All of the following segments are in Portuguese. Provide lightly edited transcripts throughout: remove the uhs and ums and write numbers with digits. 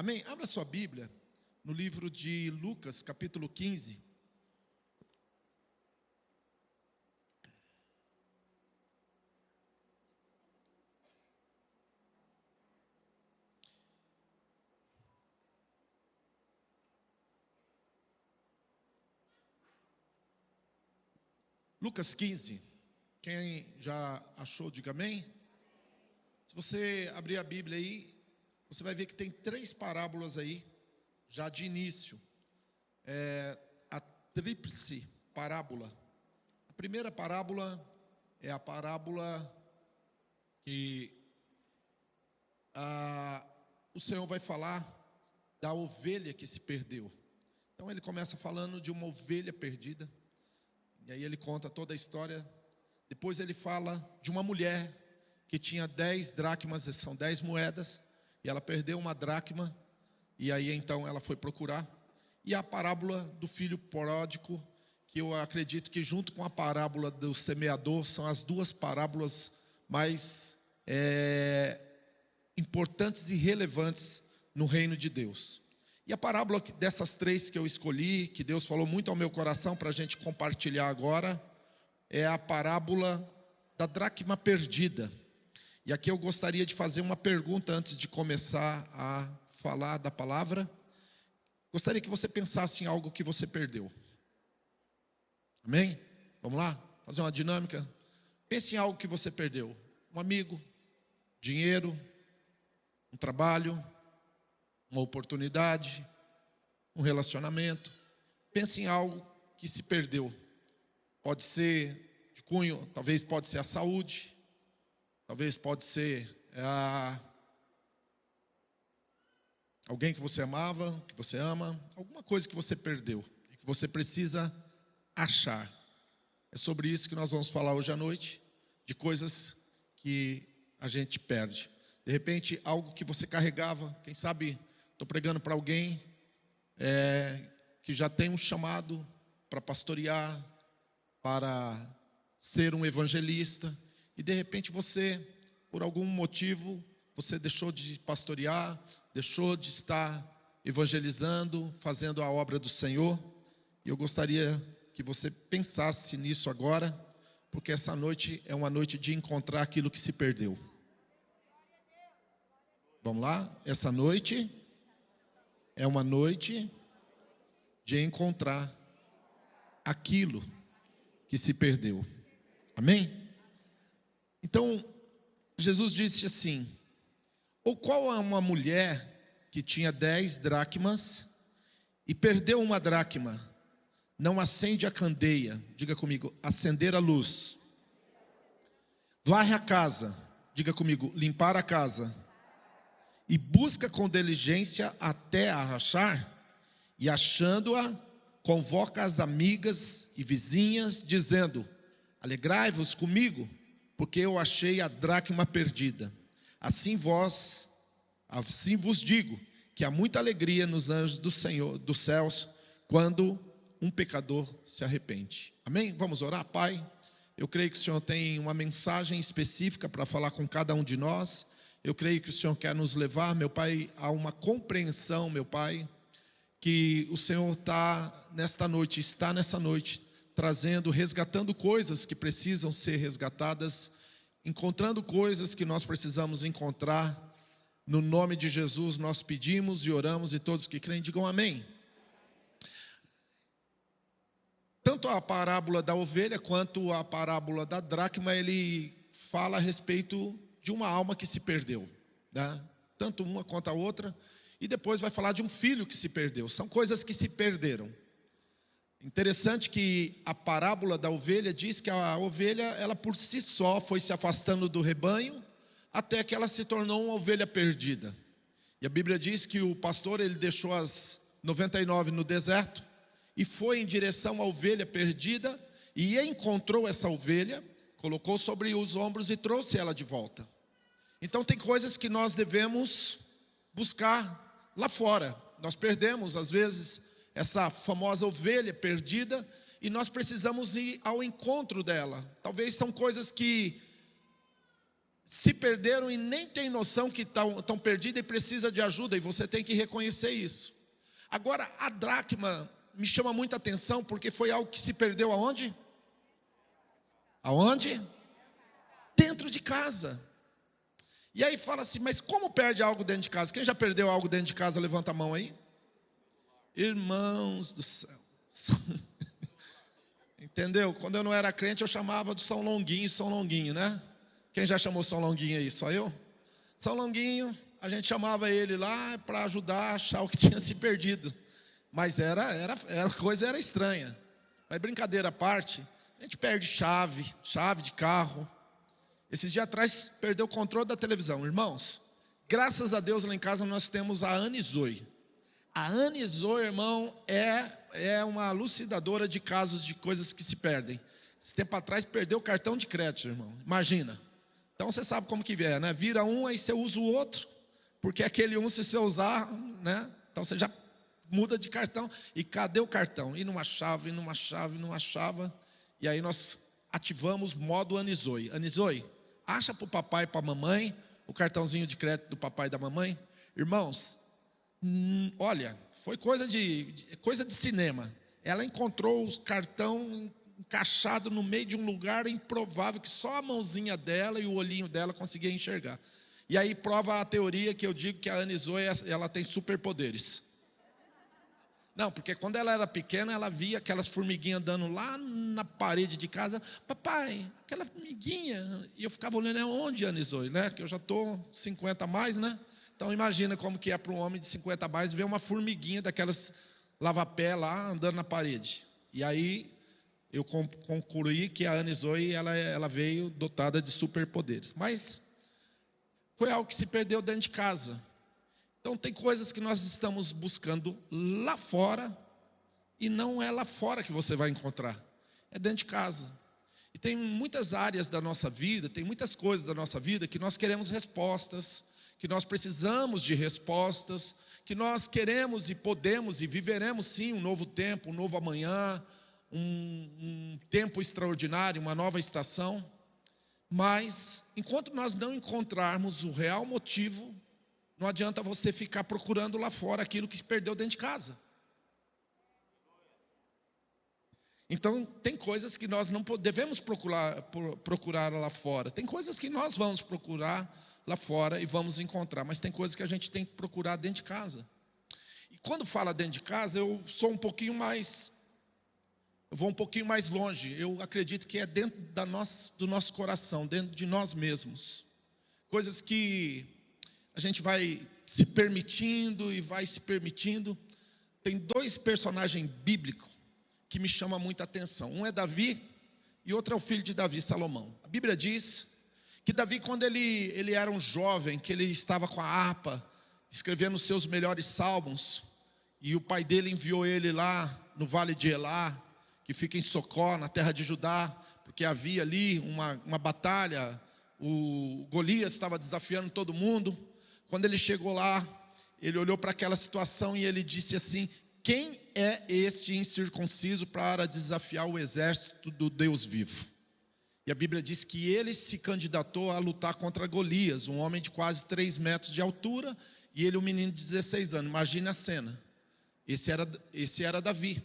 Amém? Abra sua Bíblia no livro de Lucas, capítulo 15. Lucas 15. Quem já achou, diga amém. Se você abrir a Bíblia aí, você vai ver que tem 3 parábolas aí, já de início. A tríplice parábola. A primeira parábola é a parábola que o Senhor vai falar da ovelha que se perdeu. Então ele começa falando de uma ovelha perdida. E aí ele conta toda a história. Depois ele fala de uma mulher que tinha 10 dracmas, são 10 moedas, e ela perdeu uma dracma, e aí então ela foi procurar. E a parábola do filho pródigo, que eu acredito que junto com a parábola do semeador, são as 2 parábolas mais importantes e relevantes no reino de Deus. E a parábola dessas 3 que eu escolhi, que Deus falou muito ao meu coração para a gente compartilhar agora, é a parábola da dracma perdida. E aqui eu gostaria de fazer uma pergunta antes de começar a falar da palavra. Gostaria que você pensasse em algo que você perdeu. Amém? Vamos lá? Fazer uma dinâmica? Pense em algo que você perdeu. Um amigo, dinheiro, um trabalho, uma oportunidade, um relacionamento. Pense em algo que se perdeu. Pode ser de cunho, talvez pode ser a saúde, talvez pode ser alguém que você amava, que você ama, alguma coisa que você perdeu e que você precisa achar. É sobre isso que nós vamos falar hoje à noite, de coisas que a gente perde. De repente, algo que você carregava, quem sabe, estou pregando para alguém que já tem um chamado para pastorear, para ser um evangelista, e de repente você, por algum motivo, você deixou de pastorear, deixou de estar evangelizando, fazendo a obra do Senhor. E eu gostaria que você pensasse nisso agora, porque essa noite é uma noite de encontrar aquilo que se perdeu. Vamos lá? Essa noite é uma noite de encontrar aquilo que se perdeu. Amém? Então, Jesus disse assim: ou qual é uma mulher que tinha 10 dracmas e perdeu uma dracma, não acende a candeia, diga comigo, acender a luz, varre a casa, diga comigo, limpar a casa, e busca com diligência até a achar, e achando-a, convoca as amigas e vizinhas, dizendo: alegrai-vos comigo, porque eu achei a dracma perdida. Assim vos digo, que há muita alegria nos anjos do Senhor, dos céus, quando um pecador se arrepende. Amém? Vamos orar, Pai. Eu creio que o Senhor tem uma mensagem específica para falar com cada um de nós. Eu creio que o Senhor quer nos levar, meu Pai, a uma compreensão, meu Pai, que o Senhor está nessa noite, trazendo, resgatando coisas que precisam ser resgatadas, encontrando coisas que nós precisamos encontrar. No nome de Jesus nós pedimos e oramos, e todos que creem digam amém. Tanto a parábola da ovelha quanto a parábola da dracma, ele fala a respeito de uma alma que se perdeu, né? Tanto uma quanto a outra. E depois vai falar de um filho que se perdeu. São coisas que se perderam. Interessante que a parábola da ovelha diz que a ovelha, ela por si só foi se afastando do rebanho, até que ela se tornou uma ovelha perdida. E a Bíblia diz que o pastor, ele deixou as 99 no deserto e foi em direção à ovelha perdida, e encontrou essa ovelha, colocou sobre os ombros e trouxe ela de volta. Então tem coisas que nós devemos buscar lá fora. Nós perdemos às vezes essa famosa ovelha perdida, e nós precisamos ir ao encontro dela. Talvez são coisas que se perderam e nem tem noção que estão perdidas e precisa de ajuda, e você tem que reconhecer isso. Agora, a dracma me chama muita atenção, porque foi algo que se perdeu aonde? Aonde? Dentro de casa. E aí fala assim, mas como perde algo dentro de casa? Quem já perdeu algo dentro de casa, levanta a mão aí. Irmãos do céu. Entendeu? Quando eu não era crente, eu chamava de São Longuinho, né? Quem já chamou São Longuinho aí? Só eu? São Longuinho, a gente chamava ele lá para ajudar a achar o que tinha se perdido. Mas a coisa era estranha. Mas brincadeira à parte, a gente perde chave de carro. Esses dias atrás, perdeu o controle da televisão. Irmãos, graças a Deus lá em casa nós temos a Anne Zoe. A Anne Zoe, irmão, é uma elucidadora de casos de coisas que se perdem. Esse tempo atrás perdeu o cartão de crédito, irmão. Imagina. Então você sabe como que é, né? Vira um, aí você usa o outro. Porque aquele um, se você usar, né? Então você já muda de cartão. E cadê o cartão? E não achava. E aí nós ativamos modo Anne Zoe. Anne Zoe, acha para o papai e para a mamãe o cartãozinho de crédito do papai e da mamãe. Irmãos, olha, foi coisa de cinema. Ela encontrou o cartão encaixado no meio de um lugar improvável, que só a mãozinha dela e o olhinho dela conseguia enxergar. E aí prova a teoria que eu digo que a Anne Zoe, ela tem superpoderes. Não, porque quando ela era pequena, ela via aquelas formiguinhas andando lá na parede de casa. Papai, aquela formiguinha. E eu ficava olhando, onde, Anne Zoe, né? Que eu já estou 50 a mais, né? Então imagina como que é para um homem de 50 a mais ver uma formiguinha daquelas lava-pé lá andando na parede. E aí eu concluí que a Anne Zoe, ela veio dotada de superpoderes. Mas foi algo que se perdeu dentro de casa. Então tem coisas que nós estamos buscando lá fora, e não é lá fora que você vai encontrar, é dentro de casa. E tem muitas áreas da nossa vida, tem muitas coisas da nossa vida que nós queremos respostas, que nós precisamos de respostas, que nós queremos e podemos e viveremos sim um novo tempo, um novo amanhã, um tempo extraordinário, uma nova estação. Mas enquanto nós não encontrarmos o real motivo, não adianta você ficar procurando lá fora aquilo que se perdeu dentro de casa. Então, tem coisas que nós não devemos procurar lá fora. Tem coisas que nós vamos procurar lá fora e vamos encontrar. Mas tem coisas que a gente tem que procurar dentro de casa. E quando fala dentro de casa, eu vou um pouquinho mais longe. Eu acredito que é dentro do nosso coração, dentro de nós mesmos. Coisas que a gente vai se permitindo e vai se permitindo. Tem dois personagens bíblicos que me chamam muita atenção. Um é Davi e outro é o filho de Davi, Salomão. A Bíblia diz que Davi, quando ele era um jovem, que ele estava com a harpa, escrevendo os seus melhores salmos, e o pai dele enviou ele lá no vale de Elá, que fica em Socó, na terra de Judá, porque havia ali uma batalha, o Golias estava desafiando todo mundo. Quando ele chegou lá, ele olhou para aquela situação e ele disse assim: quem é este incircunciso para desafiar o exército do Deus vivo? E a Bíblia diz que ele se candidatou a lutar contra Golias, um homem de quase 3 metros de altura, e ele um menino de 16 anos. Imagina a cena. Esse era Davi.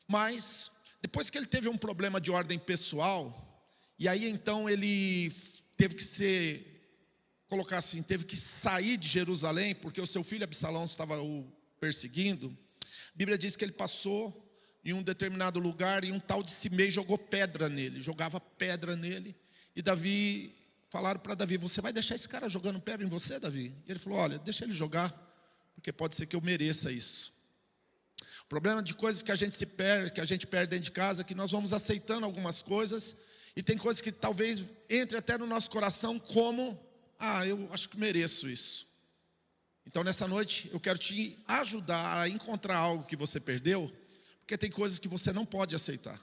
Mas depois que ele teve um problema de ordem pessoal, e aí então ele teve que sair de Jerusalém, porque o seu filho Absalão estava o perseguindo. A Bíblia diz que ele passou em um determinado lugar e um tal de Simei jogava pedra nele. E falaram para Davi: você vai deixar esse cara jogando pedra em você, Davi? E ele falou: olha, deixa ele jogar, porque pode ser que eu mereça isso. O problema de coisas que a gente perde dentro de casa, é que nós vamos aceitando algumas coisas, e tem coisas que talvez entre até no nosso coração como: eu acho que mereço isso. Então nessa noite eu quero te ajudar a encontrar algo que você perdeu, porque tem coisas que você não pode aceitar.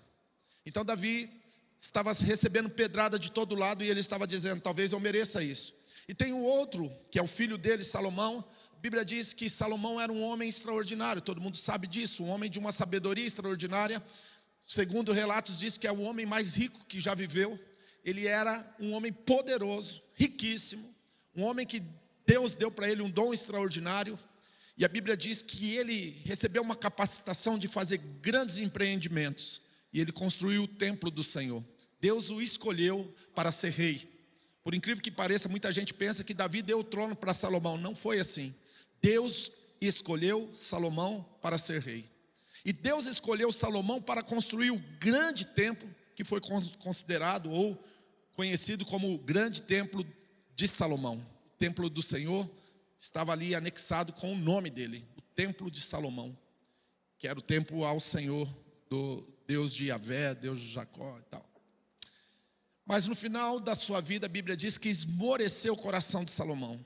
Então Davi estava recebendo pedrada de todo lado e ele estava dizendo: talvez eu mereça isso. E tem o outro, que é o filho dele, Salomão. A Bíblia diz que Salomão era um homem extraordinário, todo mundo sabe disso, um homem de uma sabedoria extraordinária. Segundo relatos diz que é o homem mais rico que já viveu. ele era um homem poderoso, riquíssimo, um homem que Deus deu para ele um dom extraordinário, e a Bíblia diz que ele recebeu uma capacitação de fazer grandes empreendimentos, e ele construiu o templo do Senhor. Deus o escolheu para ser rei. Por incrível que pareça, muita gente pensa que Davi deu o trono para Salomão. Não foi assim. Deus escolheu Salomão para ser rei. E Deus escolheu Salomão para construir o grande templo, que foi considerado ou conhecido como o grande templo de Salomão. O templo do Senhor estava ali anexado com o nome dele, o templo de Salomão, que era o templo ao Senhor, do Deus de Javé, Deus de Jacó e tal. Mas no final da sua vida, a Bíblia diz que esmoreceu o coração de Salomão.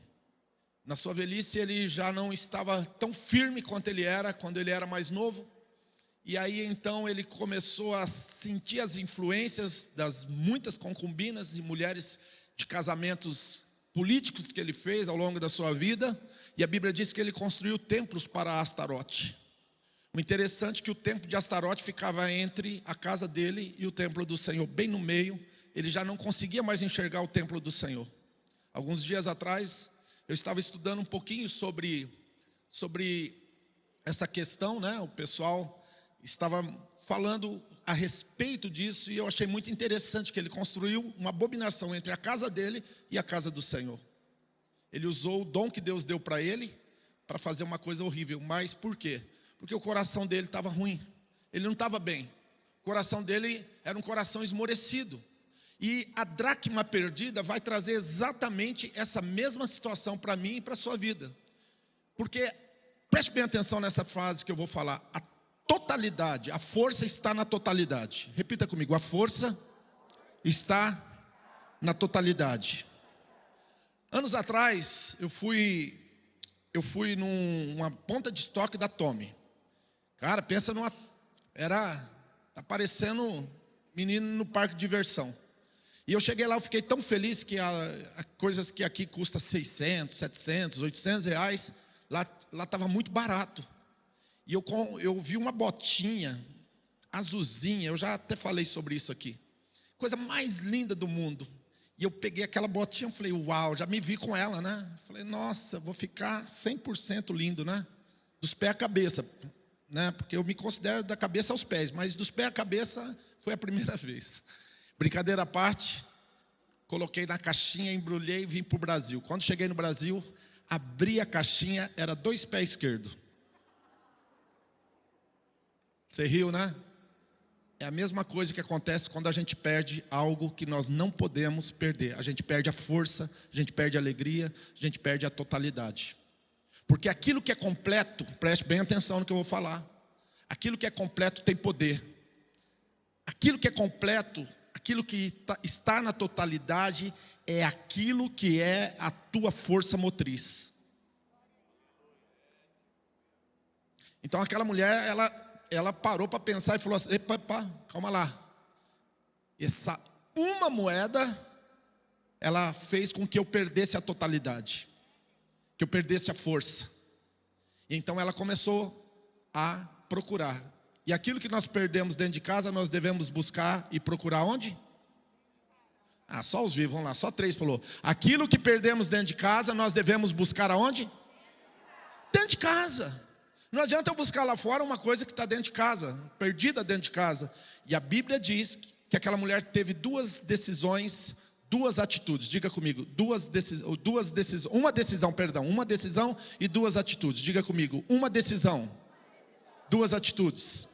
Na sua velhice, ele já não estava tão firme quanto ele era quando ele era mais novo. E aí então ele começou a sentir as influências das muitas concubinas e mulheres de casamentos políticos que ele fez ao longo da sua vida. E a Bíblia diz que ele construiu templos para Astarote. O interessante é que o templo de Astarote ficava entre a casa dele e o templo do Senhor, bem no meio. Ele já não conseguia mais enxergar o templo do Senhor. Alguns dias atrás, eu estava estudando um pouquinho sobre essa questão, né? O pessoal estava falando a respeito disso, e eu achei muito interessante que ele construiu uma abominação entre a casa dele e a casa do Senhor. Ele usou o dom que Deus deu para ele, para fazer uma coisa horrível. Mas por quê? Porque o coração dele estava ruim, ele não estava bem. O coração dele era um coração esmorecido. E a dracma perdida vai trazer exatamente essa mesma situação para mim e para a sua vida. Porque, preste bem atenção nessa frase que eu vou falar. A totalidade, a força está na totalidade. Repita comigo, a força está na totalidade. Anos atrás, eu fui numa ponta de estoque da Tommy. Cara, pensa numa... tá parecendo menino no parque de diversão. E eu cheguei lá, eu fiquei tão feliz que coisas que aqui custa 600, 700, 800 reais, lá estava muito barato. E eu vi uma botinha azulzinha, eu já até falei sobre isso aqui. Coisa mais linda do mundo. E eu peguei aquela botinha e falei, uau, já me vi com ela, né? Falei, nossa, vou ficar 100% lindo, né? Dos pés à cabeça, né? Porque eu me considero da cabeça aos pés, mas dos pés à cabeça foi a primeira vez. Brincadeira à parte, coloquei na caixinha, embrulhei e vim para o Brasil. Quando cheguei no Brasil, abri a caixinha, era 2 pés esquerdos. Você riu, né? É a mesma coisa que acontece quando a gente perde algo que nós não podemos perder. A gente perde a força, a gente perde a alegria, a gente perde a totalidade. Porque aquilo que é completo, preste bem atenção no que eu vou falar. Aquilo que é completo tem poder. Aquilo que é completo, aquilo que está na totalidade, é aquilo que é a tua força motriz. Então aquela mulher, ela parou para pensar e falou assim, epa, calma lá. Essa uma moeda, ela fez com que eu perdesse a totalidade, que eu perdesse a força. E então ela começou a procurar. E aquilo que nós perdemos dentro de casa, nós devemos buscar e procurar onde? Só os vivos, vamos lá, só 3 falou. Aquilo que perdemos dentro de casa, nós devemos buscar aonde? Dentro de casa. Não adianta eu buscar lá fora uma coisa que está dentro de casa, perdida dentro de casa. E a Bíblia diz que aquela mulher teve 2 decisões, 2 atitudes. Diga comigo, uma decisão e 2 atitudes. Diga comigo, uma decisão, 2 atitudes.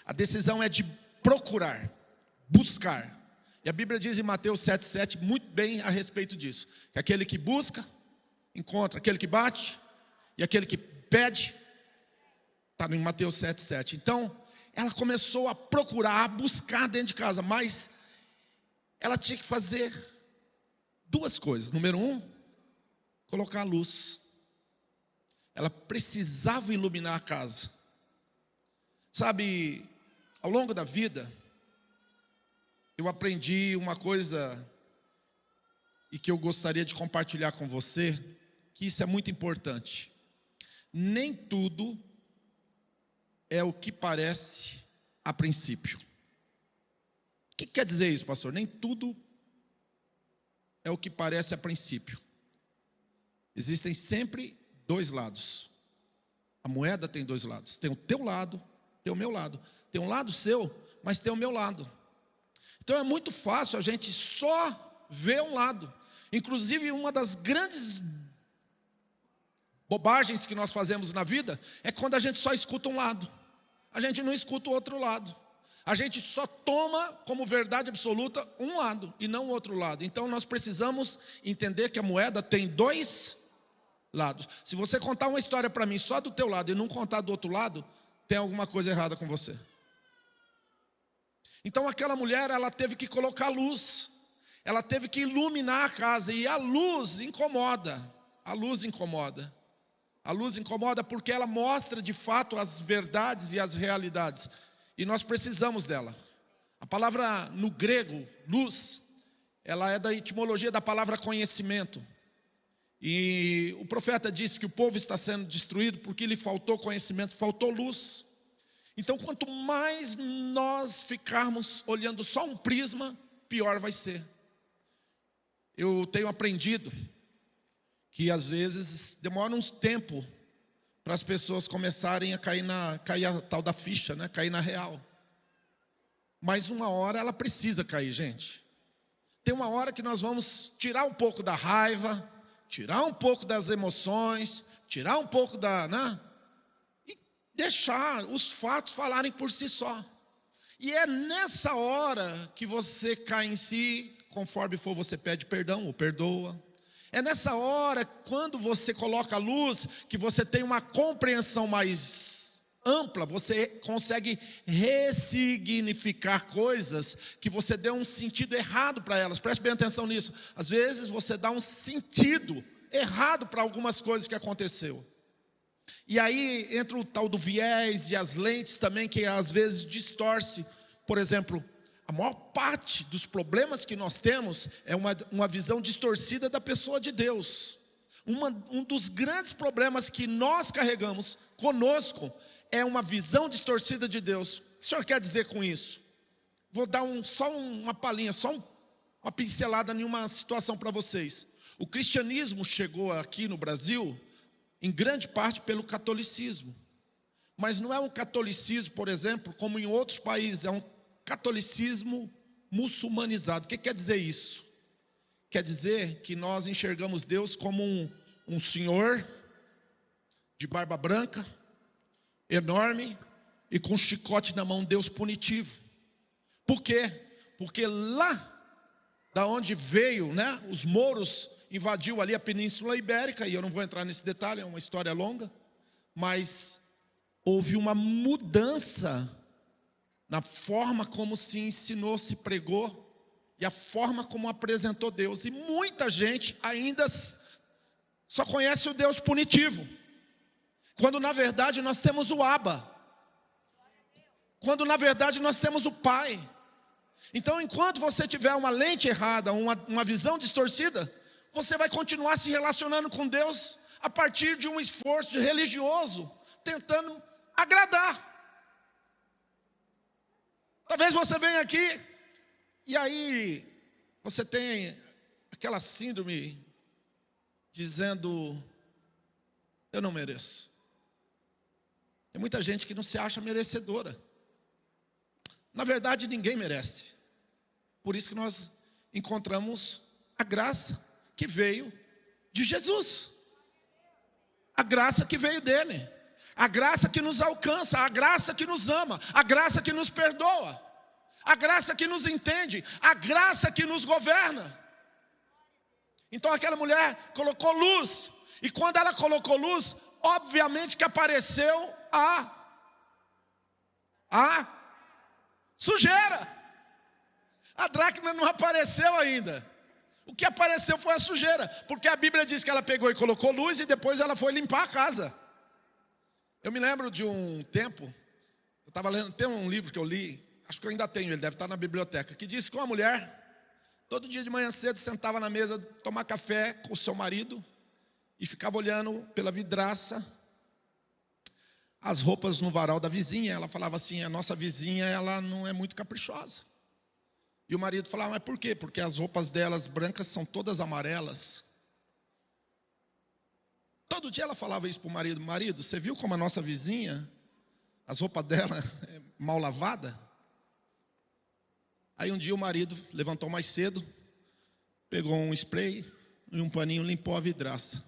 A decisão é de procurar, buscar. E a Bíblia diz em Mateus 7,7 muito bem a respeito disso. Que aquele que busca, encontra. Aquele que bate e aquele que pede, está em Mateus 7,7. Então, ela começou a procurar, a buscar dentro de casa. Mas ela tinha que fazer 2 coisas. Número 1, colocar a luz. Ela precisava iluminar a casa. Sabe, ao longo da vida, eu aprendi uma coisa e que eu gostaria de compartilhar com você, que isso é muito importante. Nem tudo é o que parece a princípio. O que quer dizer isso, pastor? Nem tudo é o que parece a princípio. Existem sempre dois lados. A moeda tem dois lados. Tem o teu lado, tem o meu lado. Tem um lado seu, mas tem o meu lado. Então é muito fácil a gente só ver um lado. Inclusive, uma das grandes bobagens que nós fazemos na vida é quando a gente só escuta um lado. A gente não escuta o outro lado. A gente só toma como verdade absoluta um lado e não o outro lado. Então nós precisamos entender que a moeda tem dois lados. Se você contar uma história para mim só do teu lado e não contar do outro lado, tem alguma coisa errada com você. Então aquela mulher, ela teve que colocar luz. Ela teve que iluminar a casa. E a luz incomoda. A luz incomoda. A luz incomoda porque ela mostra de fato as verdades e as realidades. E nós precisamos dela. A palavra no grego, luz, ela é da etimologia da palavra conhecimento. E o profeta disse que o povo está sendo destruído porque lhe faltou conhecimento, faltou luz. Então quanto mais nós ficarmos olhando só um prisma, pior vai ser. Eu tenho aprendido que às vezes demora um tempo para as pessoas começarem a cair a tal da ficha, né? Cair na real. Mas uma hora ela precisa cair, gente. Tem uma hora que nós vamos tirar um pouco da raiva, tirar um pouco das emoções, tirar um pouco e deixar os fatos falarem por si só. E é nessa hora que você cai em si, conforme for você pede perdão ou perdoa. É nessa hora, quando você coloca a luz, que você tem uma compreensão mais ampla, você consegue ressignificar coisas que você deu um sentido errado para elas. Preste bem atenção nisso. Às vezes você dá um sentido errado para algumas coisas que aconteceu. E aí entra o tal do viés e as lentes também, que às vezes distorce. Por exemplo, a maior parte dos problemas que nós temos é uma visão distorcida da pessoa de Deus. Um dos grandes problemas que nós carregamos conosco é uma visão distorcida de Deus. O que o senhor quer dizer com isso? Vou dar só uma palhinha, uma pincelada em uma situação para vocês. O cristianismo chegou aqui no Brasil, em grande parte pelo catolicismo. Mas não é um catolicismo, por exemplo, como em outros países, é um catolicismo muçulmanizado. O que quer dizer isso? Quer dizer que nós enxergamos Deus como um senhor de barba branca, enorme e com um chicote na mão, Deus punitivo. Por quê? Porque lá da onde veio, os mouros invadiu ali a Península Ibérica, e eu não vou entrar nesse detalhe, é uma história longa, mas houve uma mudança na forma como se ensinou, se pregou, e a forma como apresentou Deus. E muita gente ainda só conhece o Deus punitivo, quando na verdade nós temos o Abba, quando na verdade nós temos o Pai. Então enquanto você tiver uma lente errada, uma visão distorcida, você vai continuar se relacionando com Deus a partir de um esforço religioso, tentando agradar. Talvez você venha aqui e aí você tem aquela síndrome dizendo: eu não mereço. Tem muita gente que não se acha merecedora. Na verdade, ninguém merece. Por isso que nós encontramos a graça que veio de Jesus. A graça que veio dele. A graça que nos alcança, a graça que nos ama, a graça que nos perdoa, a graça que nos entende, a graça que nos governa. Então aquela mulher colocou luz, e quando ela colocou luz, obviamente que apareceu a sujeira. A dracma não apareceu ainda. O que apareceu foi a sujeira, porque a Bíblia diz que ela pegou e colocou luz e depois ela foi limpar a casa. Eu me lembro de um tempo, eu estava lendo, tem um livro que eu li, acho que eu ainda tenho, ele deve estar na biblioteca, que diz que uma mulher, todo dia de manhã cedo, sentava na mesa, tomar café com o seu marido, e ficava olhando pela vidraça, as roupas no varal da vizinha. Ela falava assim: a nossa vizinha, ela não é muito caprichosa. E o marido falava, mas por quê? Porque as roupas delas brancas são todas amarelas. Todo dia ela falava isso para o marido. Marido, você viu como a nossa vizinha, as roupas dela é mal lavada? Aí um dia o marido levantou mais cedo, pegou um spray e um paninho, limpou a vidraça.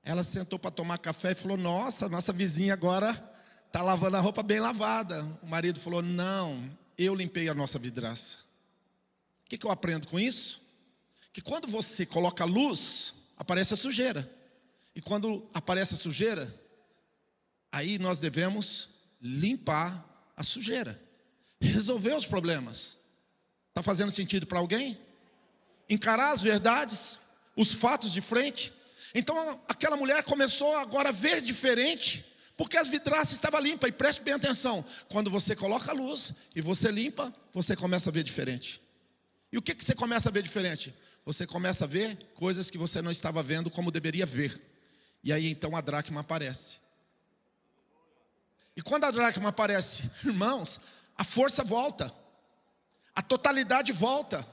Ela sentou para tomar café e falou, nossa, nossa vizinha agora está lavando a roupa bem lavada. O marido falou, não, eu limpei a nossa vidraça. O que eu aprendo com isso? Que quando você coloca luz, aparece a sujeira. E quando aparece a sujeira, aí nós devemos limpar a sujeira. Resolver os problemas. Está fazendo sentido para alguém? Encarar as verdades, os fatos de frente. Então aquela mulher começou agora a ver diferente, porque as vidraças estavam limpas. E preste bem atenção, quando você coloca a luz e você limpa, você começa a ver diferente. E o que você começa a ver diferente? Você começa a ver coisas que você não estava vendo como deveria ver. E aí então a dracma aparece. E quando a dracma aparece, irmãos, a força volta. A totalidade volta.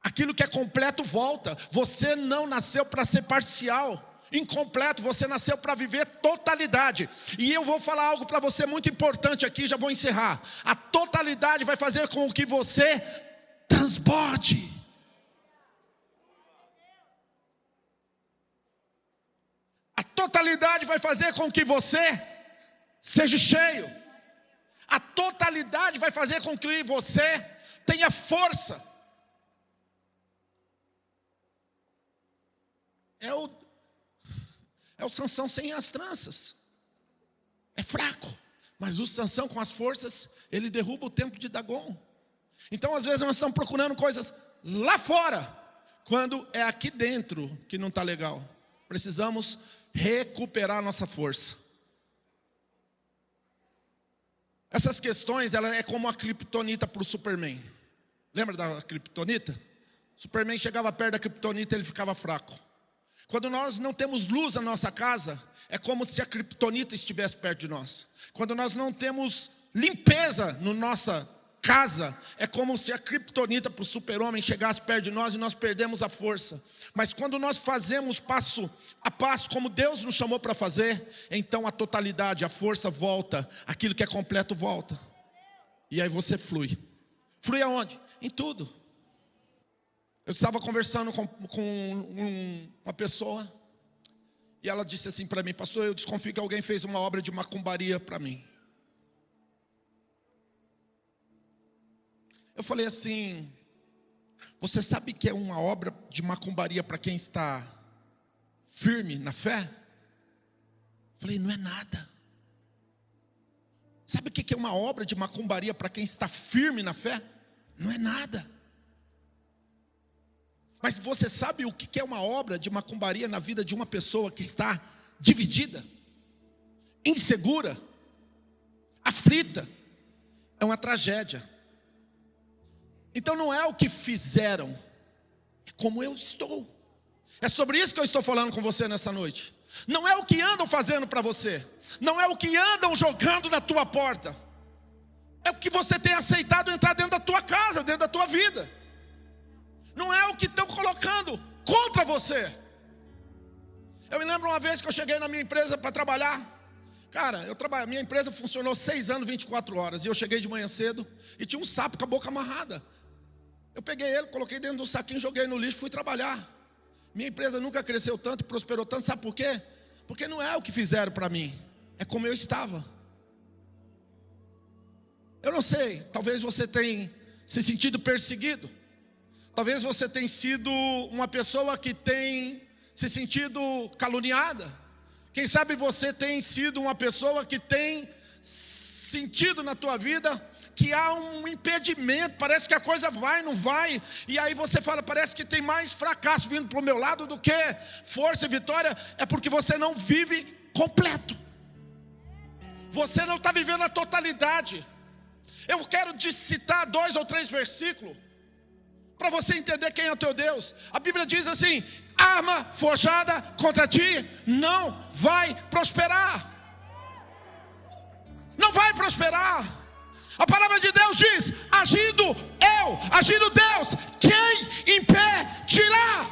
Aquilo que é completo volta. Você não nasceu para ser parcial, incompleto. Você nasceu para viver totalidade. E eu vou falar algo para você muito importante aqui, já vou encerrar. A totalidade vai fazer com que você transborde. A totalidade vai fazer com que você seja cheio. A totalidade vai fazer com que você tenha força. É o Sansão sem as tranças. É fraco, mas o Sansão com as forças, ele derruba o templo de Dagon. Então às vezes nós estamos procurando coisas lá fora, quando é aqui dentro que não está legal. Precisamos recuperar a nossa força. Essas questões, ela é como a criptonita para o Superman. Lembra da criptonita? O Superman chegava perto da criptonita e ele ficava fraco. Quando nós não temos luz na nossa casa, é como se a criptonita estivesse perto de nós. Quando nós não temos limpeza na nossa casa, é como se a criptonita para o super-homem chegasse perto de nós e nós perdemos a força. Mas quando nós fazemos passo a passo, como Deus nos chamou para fazer, então a totalidade, a força volta, aquilo que é completo volta. E aí você flui. Flui aonde? Em tudo. Eu estava conversando com uma pessoa, e ela disse assim para mim, pastor, eu desconfio que alguém fez uma obra de macumbaria para mim. Eu falei assim, você sabe que é uma obra de macumbaria para quem está firme na fé? Eu falei, não é nada. Sabe o que é uma obra de macumbaria para quem está firme na fé? Não é nada. Mas você sabe o que é uma obra de macumbaria na vida de uma pessoa que está dividida, insegura, aflita? É uma tragédia. Então não é o que fizeram, é como eu estou. É sobre isso que eu estou falando com você nessa noite. Não é o que andam fazendo para você, não é o que andam jogando na tua porta, é o que você tem aceitado entrar dentro da tua casa, dentro da tua vida. Não é o que estão colocando contra você. Eu me lembro uma vez que eu cheguei na minha empresa para trabalhar. Cara, minha empresa funcionou 6 anos, 24 horas. E eu cheguei de manhã cedo e tinha um sapo com a boca amarrada. Eu peguei ele, coloquei dentro do saquinho, joguei no lixo e fui trabalhar. Minha empresa nunca cresceu tanto e prosperou tanto. Sabe por quê? Porque não é o que fizeram para mim, é como eu estava. Eu não sei, talvez você tenha se sentido perseguido. Talvez você tenha sido uma pessoa que tem se sentido caluniada. Quem sabe você tem sido uma pessoa que tem sentido na tua vida que há um impedimento, parece que a coisa vai, não vai. E aí você fala, parece que tem mais fracasso vindo para o meu lado do que força e vitória. É porque você não vive completo. Você não está vivendo a totalidade. Eu quero te citar 2 ou 3 versículos para você entender quem é o teu Deus. A Bíblia diz assim: arma forjada contra ti não vai prosperar. Não vai prosperar. A palavra de Deus diz: agindo Deus, quem impedirá?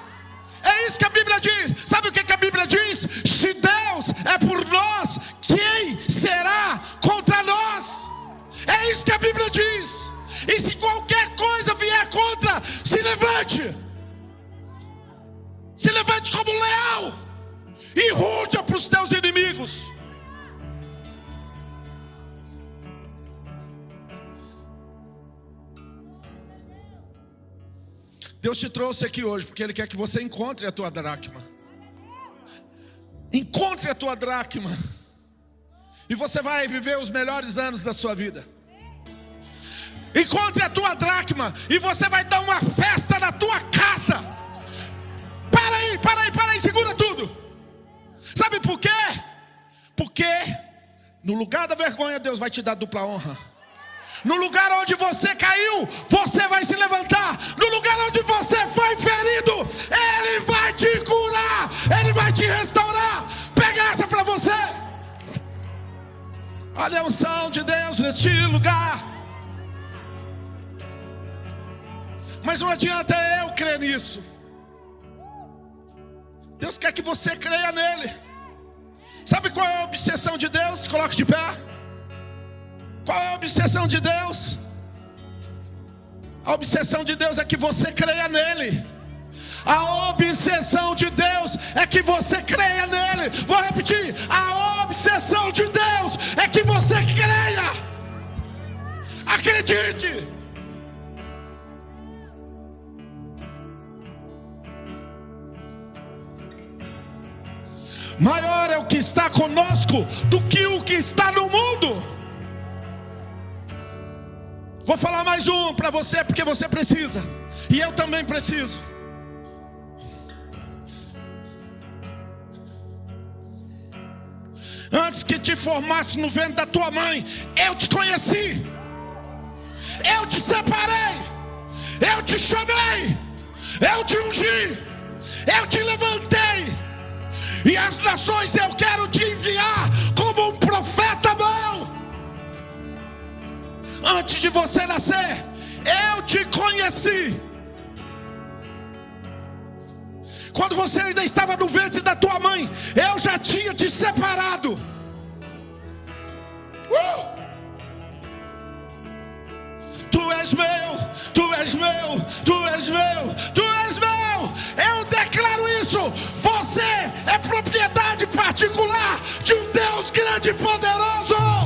É isso que a Bíblia diz. Sabe o que a Bíblia diz? Se Deus é por nós, quem será contra nós? É isso que a Bíblia diz. E se qualquer coisa vier contra, se levante. Se levante como um leão e ruja para os teus inimigos. Deus te trouxe aqui hoje porque Ele quer que você encontre a tua dracma. Encontre a tua dracma. E você vai viver os melhores anos da sua vida. Encontre a tua dracma e você vai dar uma festa na tua casa. Para aí, segura tudo. Sabe por quê? Porque no lugar da vergonha Deus vai te dar dupla honra. No lugar onde você caiu, você vai se levantar. No lugar onde você foi ferido, Ele vai te curar, Ele vai te restaurar. Pega essa para você. Olha a unção de Deus neste lugar. Mas não adianta eu crer nisso. Deus quer que você creia nele. Sabe qual é a obsessão de Deus? Coloque de pé. Qual é a obsessão de Deus? A obsessão de Deus é que você creia nele. A obsessão de Deus é que você creia nele. Vou repetir. A obsessão de Deus é que você creia. Acredite. Maior é o que está conosco do que o que está no mundo. Vou falar mais um para você, porque você precisa, e eu também preciso. Antes que te formasse no ventre da tua mãe, eu te conheci, eu te separei, eu te chamei, eu te ungi, eu te levantei, e as nações eu quero te enviar como um profeta bom. Antes de você nascer, eu te conheci. Quando você ainda estava no ventre da tua mãe, eu já tinha te separado. Tu és meu, tu és meu, tu és meu, tu és meu. Eu declaro isso. Você é propriedade particular de um Deus grande e poderoso.